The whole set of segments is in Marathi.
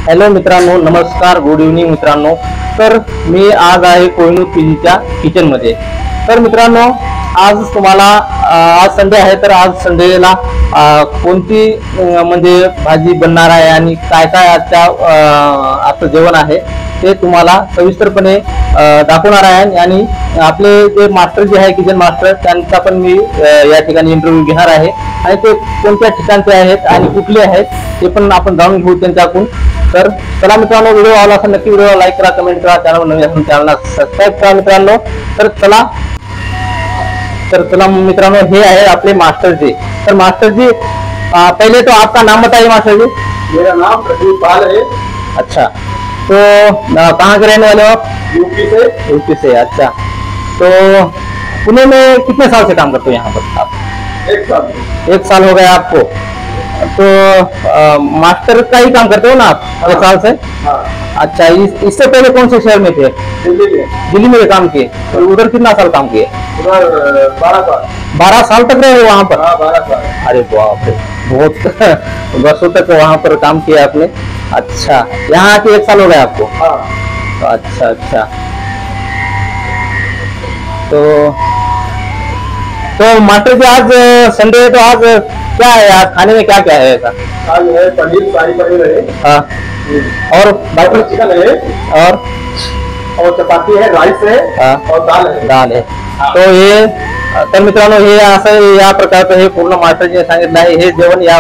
हॅलो मित्रांनो, नमस्कार, गुड इव्हनिंग मित्रांनो. तर मी आज आहे कोहिनूर पीजीच्या किचन मध्ये. तर मित्रांनो, आज तुम्हाला आज संडे आहे, तर आज संडेला कोणती म्हणजे भाजी बनणार आहे आणि काय काय आजचं जेवण आहे ते तुम्हाला सविस्तरपणे दाखवणार आहे. आणि आपले जे मास्टर जे आहे किचन मास्टर, त्यांचा पण मी या ठिकाणी इंटरव्ह्यू घेणार आहे आणि ते कोणत्या ठिकाणचे आहेत आणि कुठले आहेत ते पण आपण जाणून घेऊ त्यांच्याकडून. तर चला मित्रांनो, व्हिडिओ आवडला असेल नक्की व्हिडिओला लाईक करा, कमेंट करा, चॅनल नवीन असेल चॅनलला सबस्क्राईब करा मित्रांनो. तर चला मित्रांनो, हे आहे आपले मास्टर जी. तर मास्टर जी, पहले तो आपका नाम बताइए मास्टर जी. मेरा नाम प्रदीप पाल है. अच्छा, तो कहाँ के रहने वाले हो आप? यूपी से. अच्छा, तो पुणे में कितने साल से काम करते हो यहाँ पर आप? 1 साल. 1 साल हो गया आपको. तो मास्टर का ही काम करते हो ना आप? 1 साल से. हाँ. अच्छा, इससे पहले कौन से शहर में थे? दिल्ली में काम किए. तो उधर कितना साल काम किए? उधर 12 साल. 12 साल तक रहे वहाँ पर? हाँ, 12 साल. अरे बाप रे, बहुत वर्षों तक वहाँ पर काम किया आपने. अच्छा, यहाँ आके 1 साल हो गया आपको? हाँ. अच्छा अच्छा. तो मास्टर जी, आज संडे है तो आज क्या है, आज खाने में क्या क्या है ऐसा? आज है पनीर, शाही पनीर है. हाँ. और बाकी चिकन है. और चपाती है, राइस है. हाँ. और दाल है. हाँ. तो हे तर मित्रांनो, हे असं या प्रकारचं हे पूर्ण मास्टरजीने सांगितलं आहे. हे जेवण या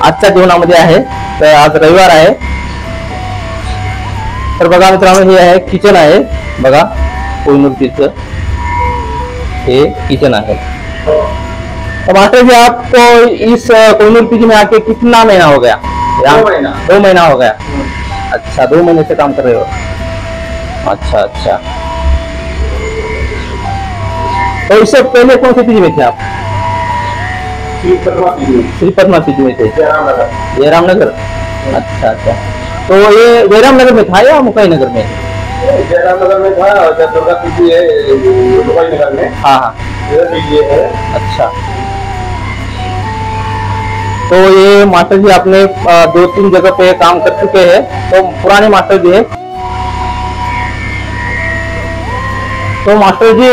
आजच्या जेवणामध्ये आहे. तर आज रविवार आहे. तर बघा मित्रांनो, हे आहे किचन आहे बघा, कोहिनूर पीजीचं हे किचन है. तो मास्टर जी, आपको इस कोहिनूर पीजी में आके कितना महीना हो गया? 2 महीना हो गया. अच्छा, 2 महीने से काम कर रहे हो. अच्छा अच्छा. तो इससे पहले कौन से पीजी में थे आप? श्री पद्मा पीजी में थे. जयराम नगर. अच्छा अच्छा. तो ये जयराम नगर में था या मुकई नगर में? जयराम नगर में था. और दुर्गा पीजी है दुबई नगर में. हाँ हाँ. पीजी है. अच्छा, तो ये मास्टर जी आपने 2-3 जगह पे काम कर चुके हैं. तो पुराने मास्टर जी है. तो मास्टर जी,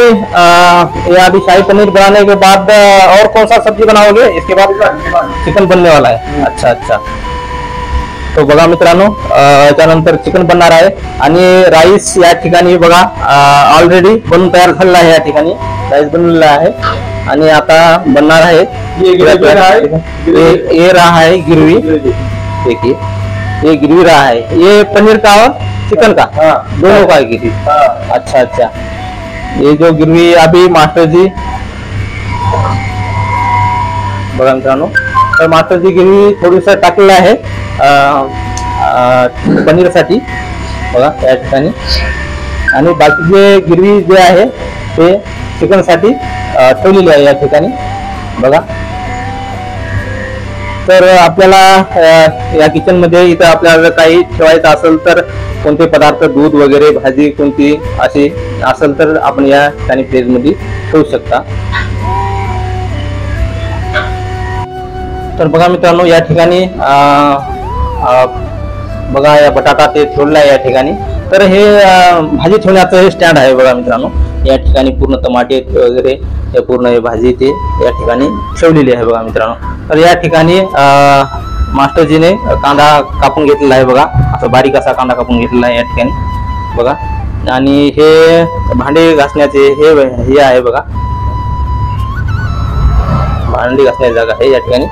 ये अभी शाही पनीर बनाने के बाद और कौन सा सब्जी बनाओगे इसके बाद? चिकन बनने वाला है. अच्छा अच्छा. तो बघा मित्रांनो, त्यानंतर चिकन बनणार आहे आणि राईस या ठिकाणी बघा ऑलरेडी बनून तयार झालेला आहे. या ठिकाणी राईस बनलेला आहे आणि आता बनणार आहे. ये रहा है गिरवी. देखिए, ये गिरवी रहा है. ये पनीर का और चिकन का दोनों का गिरवी. अच्छा अच्छा. ये जो गिरवी अभी मास्टर जी बघा मित्रांनो, तर मास्टर जी गिरवी थोडीसं टाकलेलं आहे पनीरसाठी बघा या ठिकाणी. आणि बाकी जे गिरवी जे आहे ते चिकनसाठी ठेवलेली आहे या ठिकाणी बघा. तर आपल्याला या किचन मध्ये इथं आपल्याला काही ठेवायचं असेल तर कोणते पदार्थ, दूध वगैरे, भाजी कोणती अशी असेल तर आपण या ठिकाणी फ्रीज मध्ये ठेवू शकता. तर बघा मित्रांनो, या ठिकाणी बघा या बटाटा ते ठेवलेला आहे या ठिकाणी. तर हे भाजी ठेवण्याचं हे स्टँड आहे बघा मित्रांनो. या ठिकाणी पूर्ण टमाटे वगैरे हे पूर्ण हे भाजी ते या ठिकाणी ठेवलेली आहे बघा मित्रांनो. तर या ठिकाणी मास्टरजीने कांदा कापून घेतलेला आहे बघा. असं बारीक असा कांदा कापून घेतलेला आहे या ठिकाणी बघा. आणि हे भांडे घासण्याचे हे आहे बघा, भांडी घासण्याची जागा आहे या ठिकाणी.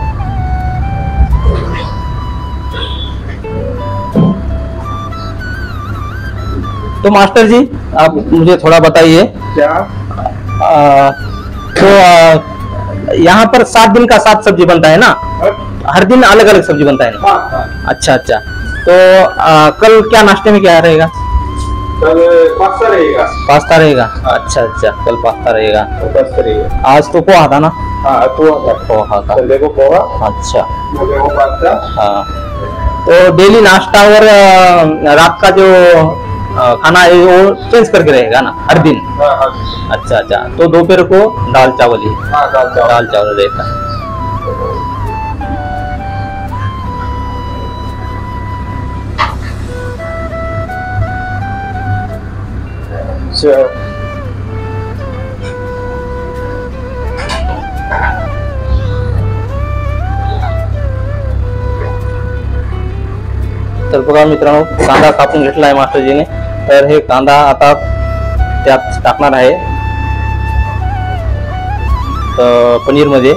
तो मास्टर जी, आप मुझे थोड़ा बताइए क्या? तो यहाँ पर 7 दिन का 7 सब्जी बनता है ना? हर दिन अलग अलग सब्जी बनता है ना? हाँ. अच्छा अच्छा. तो कल क्या नाश्ते में क्या रहेगा? कल पास्ता रहेगा. पास्ता रहेगा. अच्छा अच्छा, कल पास्ता रहेगा. आज तो पोहा था ना? हाँ, पोहा था. देखो पोहा. अच्छा. देखो पास्ता. हाँ. तो डेली नाश्ता और रात का जो खाना है वो चेंज करके रहेगा ना हर दिन? हाँ. अच्छा अच्छा. तो दोपहर को दाल चावल ही? हाँ, दाल चावल रहेगा. तर बघा मित्रांनो, कांदा कापून घेतला आहे मास्टरजीने. तर हे कांदा आता त्यात टाकणार आहे पनीर मध्ये.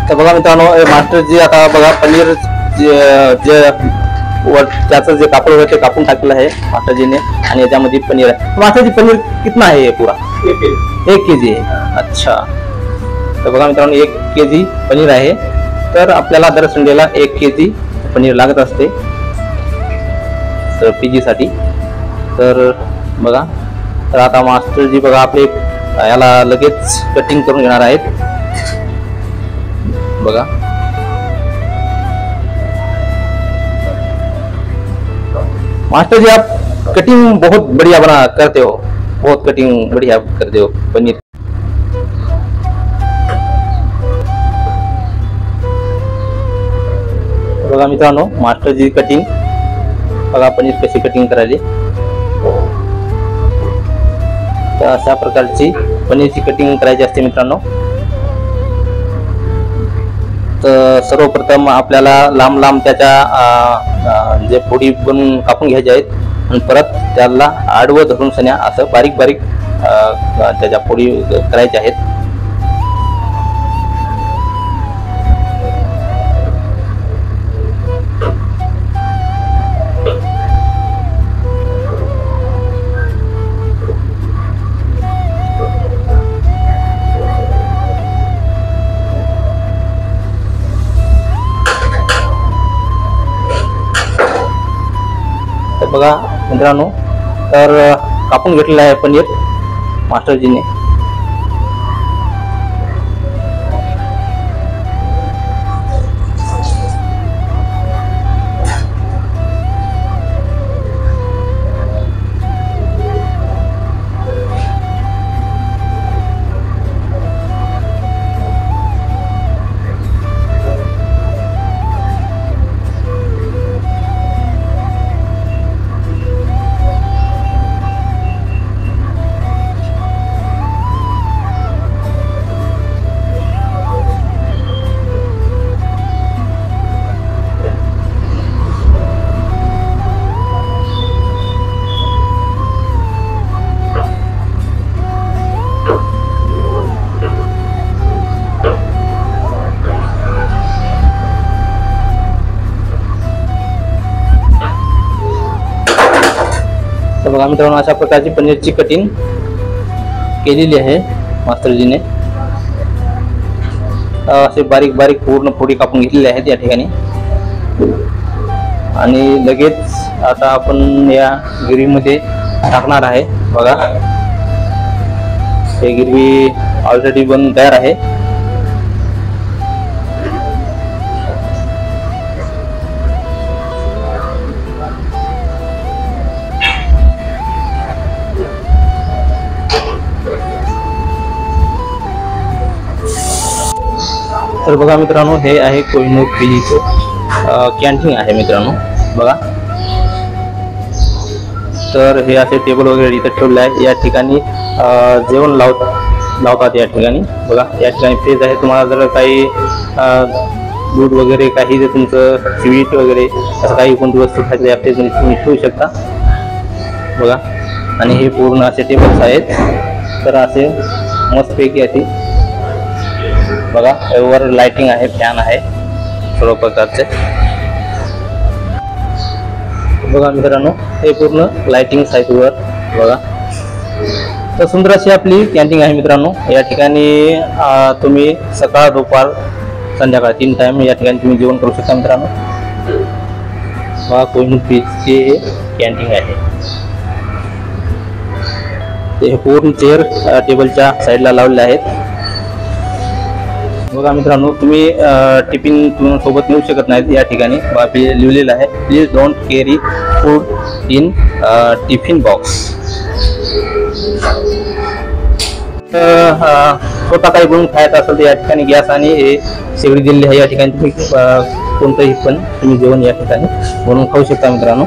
तर बघा मित्रांनो, मास्टरजी आता बघा पनीर जे त्याचं जे कापड होतं ते कापून टाकलेलं आहे मास्टरजीने आणि याच्यामध्ये पनीर आहे. मास्टरजी पनीर कितना आहे हे पुरा? 1 kg आहे. अच्छा. तर बघा मित्रांनो, 1 kg पनीर आहे. तर आपल्याला दर संडेला 1 kg पनीर लागत असते तर PG साठी. तर बघा, तर आता मास्टरजी बघा आपले याला लगेच कटिंग करून घेणार आहेत. बघा मास्टर जी, आप कटिंग बहुत बढ़िया बना करते हो, बहुत कटिंग बढ़िया करते हो पनीर. बघा मित्रांनो, मास्टर जी कटिंग बघा पनीर कशी कटिंग करायची. तर अशा प्रकारची पनीरची कटिंग करायची असते मित्रांनो. तर सर्वप्रथम आपल्याला लांब लांब त्याच्या जे फोडी बनवून कापून घ्यायचे आहेत आणि परत त्याला आडवं धरून सण्या असं बारीक बारीक त्याच्या फोडी करायच्या आहेत. बघा मित्रांनो, तर कापून घेतलेलं आहे पनीर मास्टरजीने. तर बघा मित्रांनो, अशा प्रकारची पनीरची कटिंग केलेली आहे मास्टरजीने. असे बारीक बारीक पूर्ण फोडी कापून घेतलेल्या आहेत या ठिकाणी. आणि लगेच आता आपण या गिरवीमध्ये टाकणार आहे. बघा, हे गिरवी ऑलरेडी बनून तयार आहे. तर बघा मित्रांनो, हे आहे कोहिनूर PGचं कॅन्टीन आहे मित्रांनो. बघा, तर हे असे टेबल वगैरे इथं ठेवले आहे. या ठिकाणी जेवण लावतात या ठिकाणी. बघा, या ठिकाणी फ्रीज आहे. तुम्हाला जर काही दूध वगैरे काही जर तुमचं स्वीट वगैरे असं काही कोणती वस्तू खायची या फ्रीजमध्ये तुम्ही ठेवू शकता. बघा, आणि हे पूर्ण असे टेबल्स आहेत. तर असे मस्तपैकी अशी बघा, वर लाइटिंग आहे, फॅन आहे सर्व प्रकारचे. बघा मित्रांनो, हे पूर्ण लाइटिंग आहेत वर. बघा, तर सुंदर अशी आपली कॅन्टीन आहे मित्रांनो. या ठिकाणी तुम्ही सकाळ दुपार संध्याकाळ 3 टाइम या ठिकाणी तुम्ही जेवण करू शकता मित्रांनो. बघा, कोहिनूर PGचे हे कॅन्टीन आहे. ते पूर्ण चेअर टेबलच्या साईडला लावलेले आहेत. बघा मित्रांनो, तुम्ही टिफिन तुम्ही सोबत नेऊ शकत नाहीत. या ठिकाणी लिहिलेलं आहे, please don't carry food in tiffin box. स्वतः काही बनवून खायचं असेल तर या ठिकाणी गॅस आणि हे शेगडी दिलेली आहे. या ठिकाणी तुम्ही कोणतंही पण तुम्ही जेवण या ठिकाणी बनवून खाऊ शकता मित्रांनो.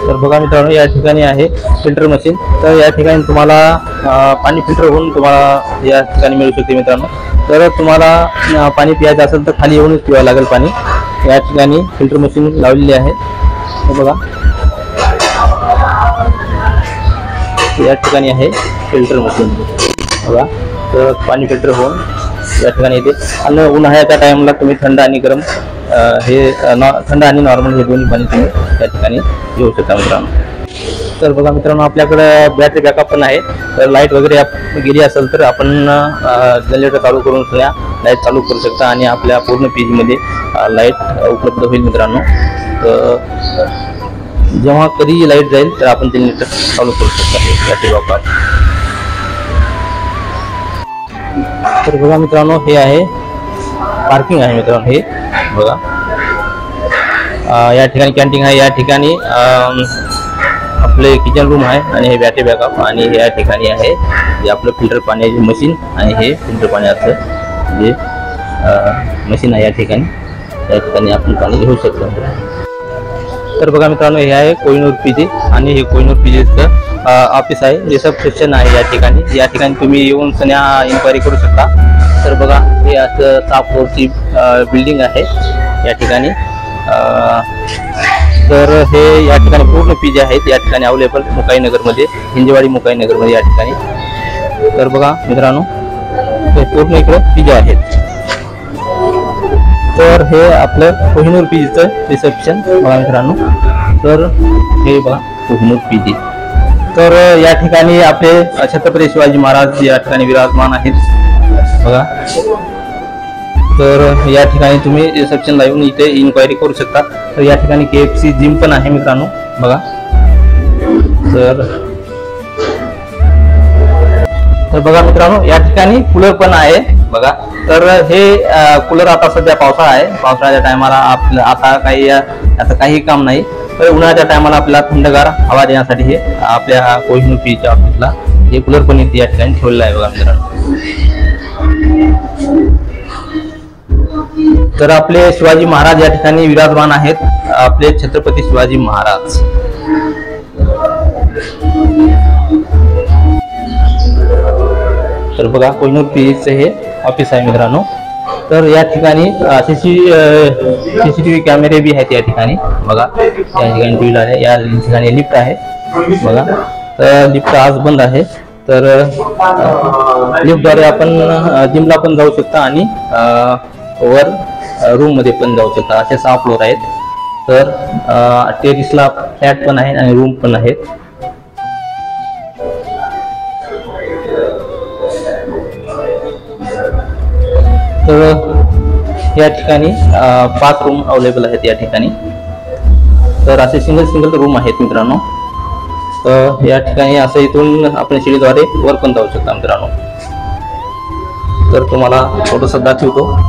तर बघा मित्रांनो, या ठिकाणी आहे फिल्टर मशीन. तर या ठिकाणी तुम्हाला पाणी फिल्टर होऊन तुम्हाला या ठिकाणी मिळू शकते मित्रांनो. तर तुम्हाला पाणी पियायचं असेल तर खाली येऊनच पिवावं लागेल पाणी. या ठिकाणी फिल्टर मशीन लावलेली आहे. हे बघा, या ठिकाणी आहे फिल्टर मशीन बघा. तर पाणी फिल्टर होऊन या ठिकाणी येते. आणि उन्हाळ्याच्या टाइमला तुम्ही थंड आणि गरम थंड आणि नॉर्मल हे दोन्ही पाणी तुम्ही त्या ठिकाणी घेऊ शकता मित्रांनो. तर बघा मित्रांनो, आपल्याकडे बॅटरी बॅकअप पण आहे. तर लाईट वगैरे गेली असेल तर आपण जनरेटर चालू करून सुद्धा लाईट चालू करू शकता आणि आपल्या पूर्ण पीजी मध्ये लाईट उपलब्ध होईल मित्रांनो. तर जेव्हा कधी लाईट जाईल तर आपण जनरेटर चालू करू शकता बॅटरी बॅकअप. तर बघा मित्रांनो, हे आहे पार्किंग आहे मित्रांनो. हे बघा, या ठिकाणी कॅन्टीन आहे. या ठिकाणी आपले किचन रूम आहे आणि हे बॅटरी बॅकअप. आणि या ठिकाणी आहे जे आपलं फिल्टर पाण्याचे मशीन आणि हे फिल्टर पाण्याचं जे मशीन आहे. या ठिकाणी आपण पाणी घेऊ शकतो. तर बघा मित्रांनो, हे आहे कोहिनूर पीजी आणि हे कोहिनूर पीजीचं ऑफिस आहे. रिसेप्शन आहे या ठिकाणी. या ठिकाणी तुम्ही येऊन सन्या इन्क्वायरी करू शकता. तर बघा, हे असं 6 फ्लोअरची बिल्डिंग आहे या ठिकाणी. तर हे या ठिकाणी पूर्ण पीजी आहेत या ठिकाणी अवेलेबल मुकाईनगरमध्ये, हिंजेवाडी मुकाईनगरमध्ये या ठिकाणी. तर बघा मित्रांनो, हे पूर्ण इकडं पीजी आहेत. तर हे आपलं कोहिनूर पीजीचं रिसेप्शन बघा मित्रांनो. तर हे बघा कोहिनूर पीजी. तर या ठिकाणी आपले छत्रपती शिवाजी महाराज या ठिकाणी विराजमान आहेत बघा. तर या ठिकाणी तुम्ही रिसेप्शनला येऊन इथे इन्क्वायरी करू शकता. तर या ठिकाणी KFC जिम पण आहे मित्रांनो बघा. तर बघा मित्रांनो, या ठिकाणी कूलर पण आहे बघा. तर हे कूलर आता सध्या पावसाळा आहे. पावसाळ्याच्या टायमाला आपलं आता काही काम नाही. तर उन्हाळ्याच्या टायमाला आपल्याला थंडगार हवा देण्यासाठी हे आपल्या कोहिनूर पीजीच्या ऑफिसला हे कूलर पण इथे या ठिकाणी ठेवलेलं आहे बघा मित्रांनो. तर आपले शिवाजी महाराज या ठिकाणी विराजमान आहेत, आपले छत्रपती शिवाजी महाराज. तर बघा, कोहिनूर पीजीचं हे ऑफिस आहे मित्रांनो. तर या ठिकाणी CCTV कॅमेरे बी आहेत या ठिकाणी बघा. या ठिकाणी टू व्हीलर आहे. या ठिकाणी लिफ्ट आहे बघा. तर लिफ्ट आज बंद आहे. तर लिफ्टद्वारे आपण जिमला पण जाऊ शकता आणि वर रूम मध्ये पण जाऊ शकता. असे 6 फ्लोअर आहेत. तर टेरिसला फ्लॅट पण आहे आणि रूम पण आहेत. तर या ठिकाणी 5 रूम अवेलेबल आहेत या ठिकाणी. तर असे सिंगल रूम आहेत मित्रांनो. तर या ठिकाणी असं इथून आपण शिडीद्वारे वर पण जाऊ शकता मित्रांनो. तर तुम्हाला थोडंसं दाखवतो.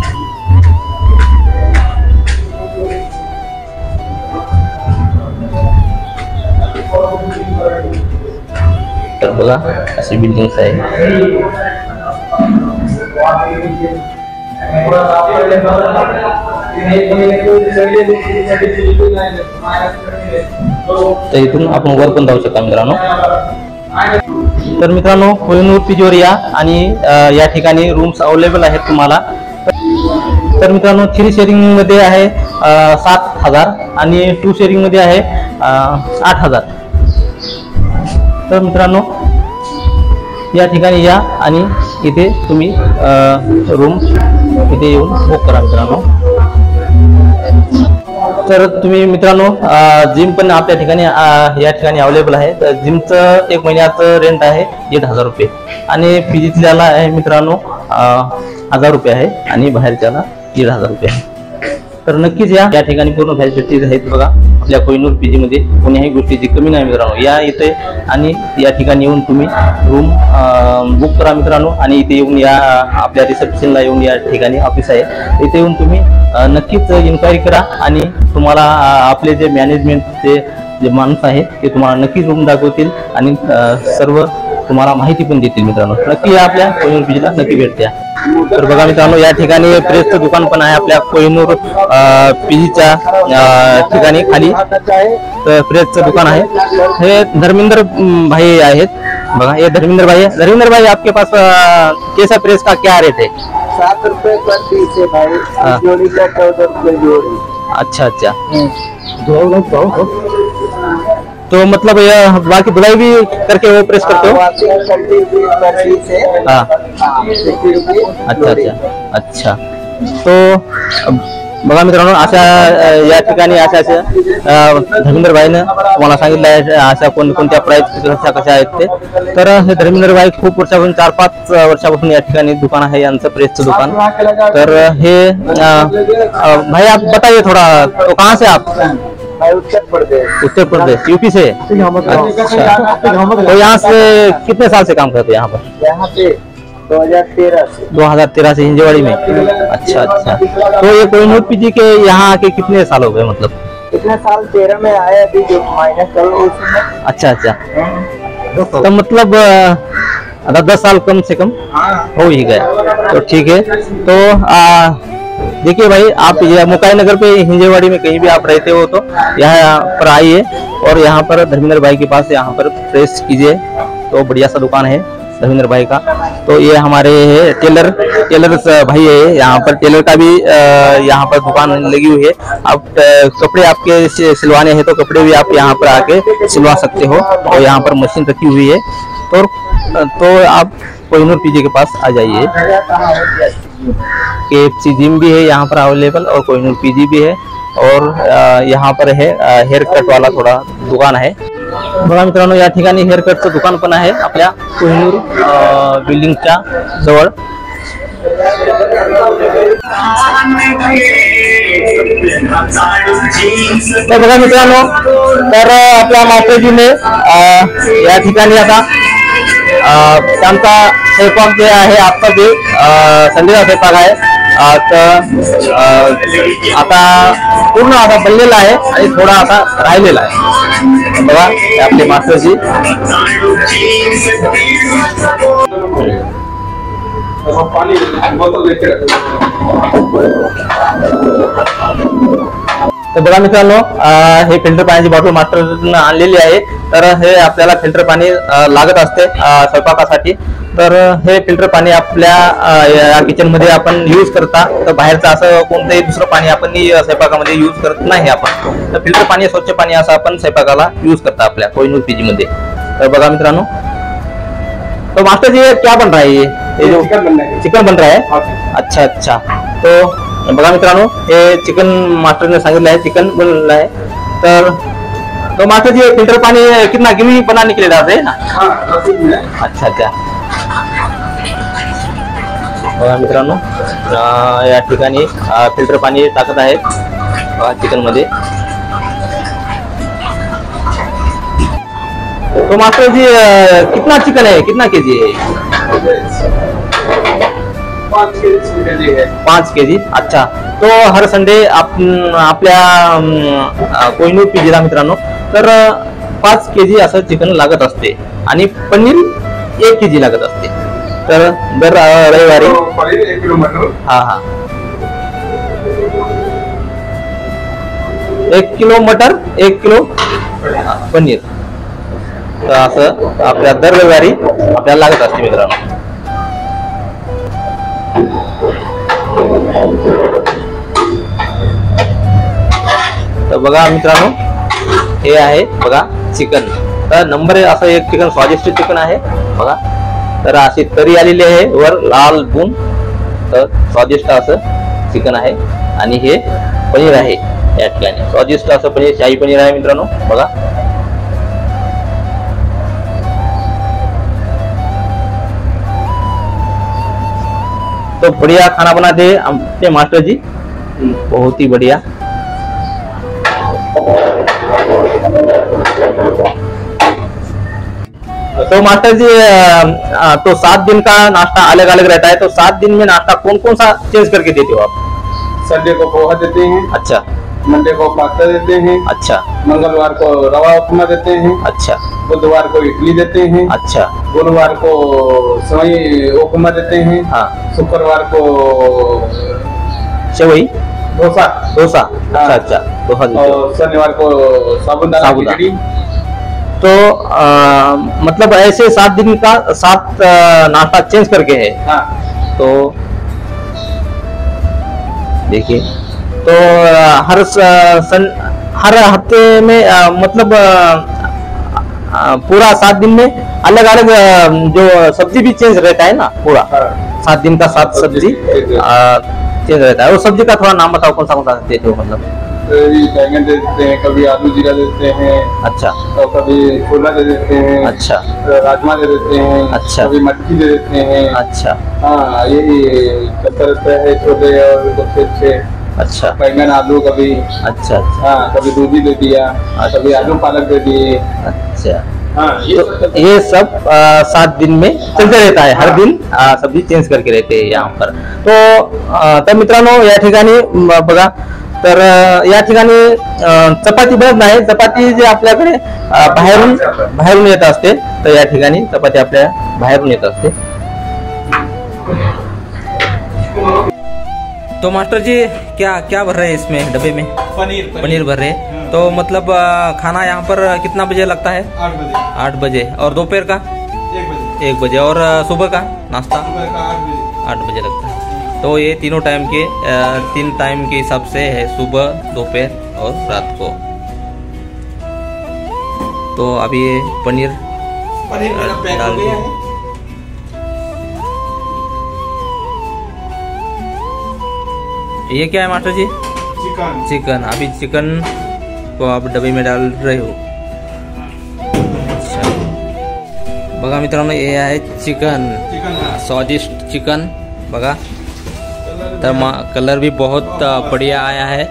तर बघा, अशी बिल्डिंग्स आहे. तर इथून आपण वर पण जाऊ शकता मित्रांनो. तर मित्रांनो, कोहिनूर पीजीवर या आणि या ठिकाणी रूम्स अवेलेबल आहेत तुम्हाला. तर मित्रांनो, 3 शेअरिंग मध्ये आहे 7,000 आणि 2 शेअरिंग मध्ये आहे 8,000. तर मित्रांनो, या ठिकाणी या आणि इथे तुम्ही रूम इथे येऊन बुक करा मित्रांनो. तर तुम्ही मित्रांनो, जिम पण आपल्या ठिकाणी या ठिकाणी अवेलेबल आहे. तर जिमचं 1 महिन्याचं रेंट आहे 1,500 रुपये आणि पीजीतल्याला आहे मित्रांनो 1,000 रुपये आहे आणि बाहेरच्याला 1,500 रुपये आहे. तर नक्कीच या ठिकाणी पूर्ण फॅसिलिटीज आहेत बघा आपल्या कोहिनूर पीजी मध्ये. कोणत्याही गोष्टीची कमी नाही मित्रांनो. या इथे आणि या ठिकाणी येऊन तुम्ही रूम बुक करा मित्रांनो. आणि इथे येऊन या आपल्या रिसेप्शनला येऊन या ठिकाणी ऑफिस आहे इथे येऊन तुम्ही नक्कीच इन्क्वायरी करा आणि तुम्हाला आपले जे मॅनेजमेंटचे जे माणूस आहे ते तुम्हाला नक्कीच रूम दाखवतील आणि सर्व तुम्हाला माहिती पण देतील मित्रांनो. नक्की या आपल्या कोहिनूर पीजीला नक्की भेट द्या. तर बघा मित्रांनो या ठिकाणी प्रेसचं दुकान पण आहे आपल्या कोहिनूर पीजीच्या ठिकाणी खाली. तर प्रेसचं दुकान आहे. हे धर्मेंद्र भाई आहेत बघा. ये धर्मेंद्र भाई है. धर्मेंद्र भाई आपके पास कैसा प्रेस का क्या रेट है? 7 रुपए पर पीस है भाई. जोड़ी का 14 रुपए जोड़ी. अच्छा अच्छा. तो मतलब ये बाकी धुलाई भी करके वो प्रेस करते हो? हाँ. अच्छा अच्छा अच्छा. तो बघा मित्रांनो अशा या ठिकाणी अशा धर्मेंद्र भाईनं तुम्हाला सांगितलं आहे अशा कोणत्या प्राइस कशा आहेत ते. तर हे धर्मेंद्र भाई खूप वर्षापासून 4-5 वर्षापासून या ठिकाणी दुकान आहे यांचं प्रेसचं दुकान. तर हे भाई आप बताइए थोड़ा तो कहाँ से आप? उत्तर प्रदेश यूपी से. अच्छा. तो यहाँ से कितने साल से काम करते हैं यहाँ पर? यहाँ पे 2013 से हिंजेवाड़ी में. अच्छा अच्छा. तो ये कोहिनूर पीजी के यहाँ आके कितने साल हो गए मतलब? कितने साल 13 में आया अभी जो माइनस कर लो उसमें. अच्छा अच्छा. तो मतलब 10 साल कम से कम हो ही गए. तो ठीक है. तो देखिए भाई आप ये मुकाई नगर पे हिंजेवाड़ी में कहीं भी आप रहते हो तो यहाँ पर आइए और यहाँ पर धर्मेंद्र भाई के पास यहाँ पर प्रेस कीजिए. तो बढ़िया सा दुकान है धर्मेंद्र भाई का. तो ये हमारे टेलर भाई है. यहाँ पर टेलर का भी यहाँ पर दुकान लगी हुई है. आप कपड़े आपके सिलवाने हैं तो कपड़े भी आप यहाँ पर आके सिलवा सकते हो. और यहाँ पर मशीन रखी हुई है. तो आप कोहिनूर पीजी के पास आ जाइए. KFC जिम भी है यहाँ पर अवेलेबल और कोहिनूर पीजी भी है. और यहाँ पर है हेअर कट वाला थोडा दुकान आहे. बघा मित्रांनो या ठिकाणी हेअर कटचं दुकान पण आहे आपल्या कोहिनूर बिल्डिंगच्या जवळ. तर बघा मित्रांनो तर आपल्या मास्टरजीने या ठिकाणी आता त्यांचा स्वयंपाक जे आहे आजचा जे संडेचा स्वयंपाक आहे आता पूर्ण आता बनलेला आहे आणि थोडा आता राहिलेला आहे. बघा आपले मास्टरजी. तर बघा मित्रांनो हे फिल्टर पाण्याची बॉटल मास्टरनं आणलेली आहे. तर हे आपल्याला फिल्टर पाणी लागत असते स्वयंपाकासाठी. तर हे फिल्टर पाणी आपल्या या किचन मध्ये आपण यूज करता. तर बाहेरचं असं कोणतंही दुसरं पाणी आपण स्वयंपाकामध्ये यूज करत नाही आपण. तर फिल्टर पाणी स्वच्छ पाणी असं आपण स्वयंपाकाला यूज करता आपल्या कोहिनूर पीजी मध्ये. तर बघा मित्रांनो तो मास्टर जी क्या बन रहा है ये जो चिकन बन रहा है. अच्छा अच्छा. तो बघा मित्रांनो हे चिकन मास्टरने सांगितलं आहे चिकन बनलेलं आहे. तर तो मास्टर जी फिल्टर पानी कितना गिमी बनाने के लिए डालते हैं ना? अच्छा अच्छा. बघा मित्रांनो या ठिकाणी फिल्टर पाणी टाकत आहेत चिकन मध्ये. तो मास्टर जी कितना चिकन है कितना केजी है? 5 केजी. अच्छा. तो हर संडे आपल्या कोहिनूर पीजीला मित्रांनो तर 5 केजी असं चिकन लागत असते आणि पनीर 1 केजी लागत असते. तर दर रविवारी हा 1 किलो मटर 1 किलो पनीर. तर असं आपल्या दर रविवारी आपल्याला लागत असते मित्रांनो. तर बघा मित्रांनो हे आहे बघा चिकन. तर नंबर असं एक चिकन स्वादिष्ट चिकन आहे बघा. तर अशी तरी आलेली आहे वर लाल बून. तर स्वादिष्ट असं चिकन आहे आणि हे पनीर आहे या ठिकाणी स्वादिष्ट असं पनीर शाही पनीर आहे मित्रांनो बघा. तो बढ़िया खाना बनाते हैं अपने मास्टर जी बहुत ही बढ़िया। तो मास्टर जी तो 7 दिन का नाश्ता अलग अलग रहता है, तो 7 दिन में नाश्ता कौन कौन सा चेंज करके देते हो आप? संडे को पोहा देते हैं, अच्छा मंडे को पास्ता देते हैं, अच्छा मंगलवार को रवा उपमा देते हैं, अच्छा बुधवार को इडली देते हैं, अच्छा गुरुवार को सेवई उपमा देते हैं, हाँ शुक्रवार को सेवई डोसा, डोसा, अच्छा अच्छा डोसा देते हो। और शनिवार को साबुदाना साबुदाना। खिचड़ी। तो मतलब ऐसे 7 दिन का 7 नाश्ता चेंज करके है। हाँ तो देखिए, तो हर हफ्ते में मतलब पूरा 7 दिन में अलग अलग जो सब्जी भी चेंज रहता है ना पूरा, हाँ 7 दिन का 7 सब्जी चेंज रहता है। वो सब्जी का थोड़ा नाम बताओ, कौन सा देते हो मतलब? कभी बैंगन दे देते हैं, कभी आलू जीरा दे देते हैं, अच्छा और कभी छोला दे देते हैं, अच्छा राजमा दे देते हैं, अच्छा। कभी मटकी दे देते हैं। अच्छा हाँ यही चलता रहता है, छोले और कुछ अच्छे अच्छा बैंगन आलू कभी, अच्छा अच्छा हाँ कभी दूधी दे दिया, कभी आलू पालक दे दिए। अच्छा। हाँ तो ये सब 7 दिन में चलते रहता है, हर दिन सब्जी चेंज करके रहते हैं यहाँ पर। तर मित्रांनो या ठिकाणी बघा, तर या ठिकाणी चपाती बनत नाही, चपाती जे आपल्याकडे बाहेरून येत असते, तर या ठिकाणी चपाती आपल्या बाहेरून येत असते। तो मास्टर जी क्या क्या भर रहे हैं इसमें डब्बे में? पनीर भर रहे हैं। तो मतलब खाना यहाँ पर कितना बजे लगता है? 8 बजे। 8 बजे। और दोपहर का? 1 बजे। और सुबह का नाश्ता? 8 बजे लगता है। तो ये तीनों टाइम के 3 टाइम के हिसाब से है, सुबह, दोपहर और रात को। तो अभी ये पनीर डाल दिया है। ये क्या है मास्टर जी? चिकन। अभी चिकन को आप डब्बे में डाल रहे हो। अच्छा, बघा मित्रांनो, ये आहे चिकन, स्वादिष्ट चिकन बघा। तर कलर भी बहुत बढ़िया आया है।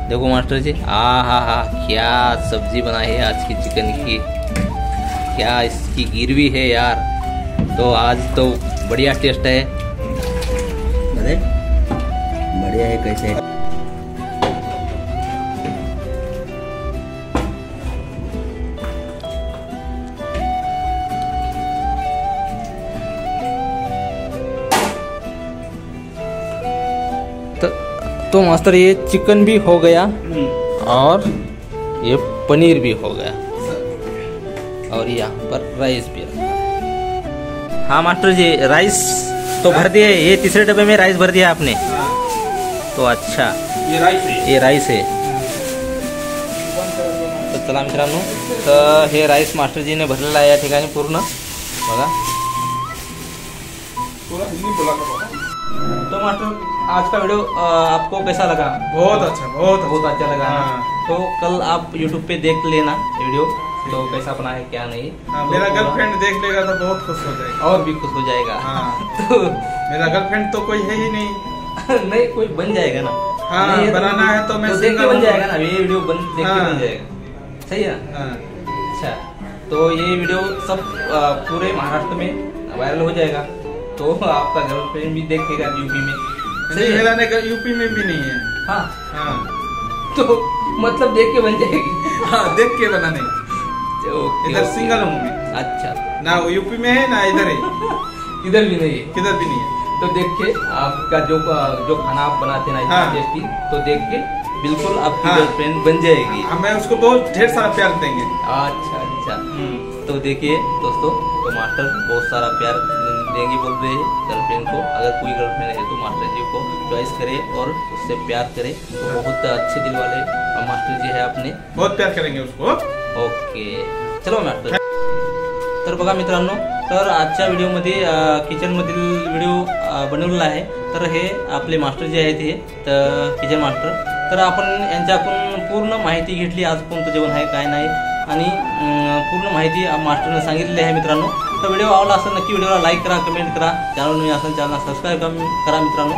देखो मास्टर जी, हा क्या सब्जी बनाई है आज की चिकन की, क्या इसकी गिरवी है यार। तो आज तो बढ़िया टेस्ट है, बढ़िया है। कैसे तो मास्टर ये चिकन भी हो गया और ये पनीर भी हो गया, और यहाँ पर राइस भी रखा। हाँ मास्टर जी, राइस तो भर दिए, ये तीसरे डब्बे में राइस भर दिया आपने। तो अच्छा, ये राईस आहे। तर चला मित्रांनो, तर हे राईस मास्टरजीने भरलेला आहे या ठिकाणी पूर्ण बघा। तो मास्टर, आज का वीडियो आपको कैसा लगा? बहुत अच्छा लगा। हाँ। तो कल आप YouTube पे देख लेना वीडियो, तो कैसा बना है क्या नहीं। मेरा गर्लफ्रेंड देख लेगा तो बहुत खुश हो जाएगा, और भी खुश हो जाएगा। तो मेरा गर्लफ्रेंड तो कोई है ही नहीं। नहीं, कोई बन जाएगा ना। हाँ, नहीं है बनाना है तो मैं देख के सिंगल बन हूँ। जाएगा ना, ये वीडियो देख के हाँ। बन जाएगा। सही है ना? हाँ। अच्छा, तो ये वीडियो सब पूरे महाराष्ट्र में वायरल हो जाएगा, तो आपका गर्लफ्रेंड भी देखेगा यूपी में। सही है? मेरा यूपी में भी नहीं है। हाँ, हाँ तो मतलब देख के बन जाएगी। हाँ, देख के बना नहीं। ओके, इधर ओके। सिंगल हूँ मैं, अच्छा, ना वो यूपी में है ना इधर है, इधर भी नहीं है। किधर भी नहीं है। तो देख के आपका जो खाना आप बनाते ना इतना हाँ। टेस्टी, तो देख के बिल्कुल आपकी हाँ। गर्लफ्रेंड बन जाएगी। हमें उसको बहुत ढेर सारा प्यार देंगे। अच्छा अच्छा। तो देखिए दोस्तों, तो मास्टर बहुत सारा प्यार देंगे बोल रहे हैं गर्लफ्रेंड को। अगर कोई गर्लफ्रेंड है तो मास्टर जी को चॉइस करे और उससे प्यार करे, तो बहुत अच्छे दिल वाले मास्टर जी है अपने, बहुत प्यार करेंगे उसको। ओके, चलो मास्टर। तर बघा मित्रांनो, तर आजच्या व्हिडिओमध्ये किचनमधील व्हिडिओ बनवलेला आहे। तर हे आपले मास्टर जे आहेत हे तर किचन मास्टर, तर आपण यांच्याकडून पूर्ण माहिती घेतली, आज कोणतं जेवण आहे काय नाही, आणि पूर्ण माहिती मास्टरने सांगितलेली आहे मित्रांनो। तर व्हिडिओ आवडला असेल नक्की व्हिडिओला लाईक करा, कमेंट करा, चॅनल नवीन असेल चॅनलला सबस्क्राईब करा मित्रांनो।